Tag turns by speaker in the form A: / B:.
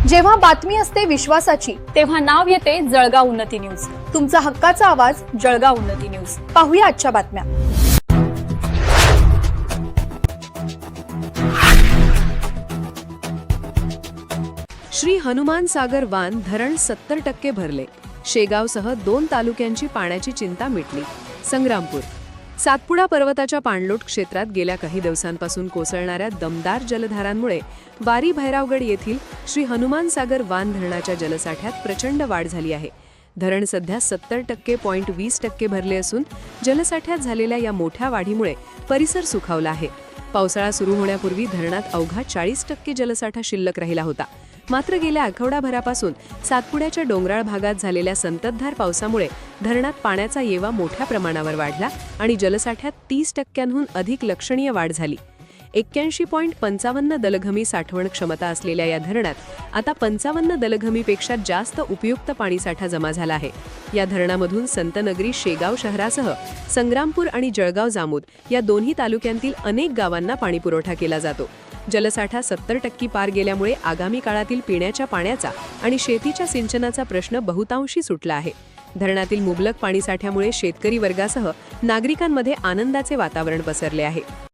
A: जेव्हा बातमी असते विश्वासाची,
B: तेव्हा नाव येते जळगाव उन्नती न्यूज.
A: तुमचा हक्काचा आवाज.
B: जळगाव उन्नती न्यूज.
A: पाहूया आजच्या बातम्या.
C: श्री हनुमान सागर वान धरण 70% भरले. शेगावसह 2 तालुक्यांची पाण्याची चिंता मिटली. संग्रामपूर. सातपुडा पर्वताच्या पाणलोट क्षेत्रात गेल्या काही दिवसांपासून कोसळणाऱ्या दमदार जलधारांमुळे वारी भैरावगड येथील श्री हनुमान सागर वान धरणाच्या जलसाठ्यात प्रचंड वाढ झाली आहे. धरण सध्या 70.20% भरले असून जलसाठ्यात झालेल्या या मोठ्या वाढीमुळे परिसर सुखावला आहे. पावसाळा सुरू होण्यापूर्वी धरणात अवघा 40% जलसाठा शिल्लक राहिला होता. मात्र गेल्या आठवडाभरापासून सातपुड्याच्या डोंगराळ भागात झालेल्या संततधार पावसामुळे धरणात पाण्याचा येवा मोठ्या प्रमाणावर वाढला आणि जलसाठ्यात 30%हून अधिक लक्षणीय वाढ झाली. 81.55 दलघमी साठवण क्षमता असलेल्या या धरणात आता 55 दलघमीपेक्षा जास्त उपयुक्त पाणीसाठा जमा झाला आहे. या धरणामधून संतनगरी शेगाव शहरासह संग्रामपूर आणि जळगाव जामोद या दोन्ही तालुक्यांतील अनेक गावांना पाणीपुरवठा केला जातो. जलसाठा 70% पार गेल्यामुळे आगामी काळातील पिण्याच्या पाण्याचा आणि शेतीच्या सिंचनाचा प्रश्न बहुतांशी सुटला आहे. धरणातील मुबलक पाणीसाठ्यामुळे शेतकरी वर्गासह नागरिकांमध्ये आनंदाचे वातावरण पसरले आहे.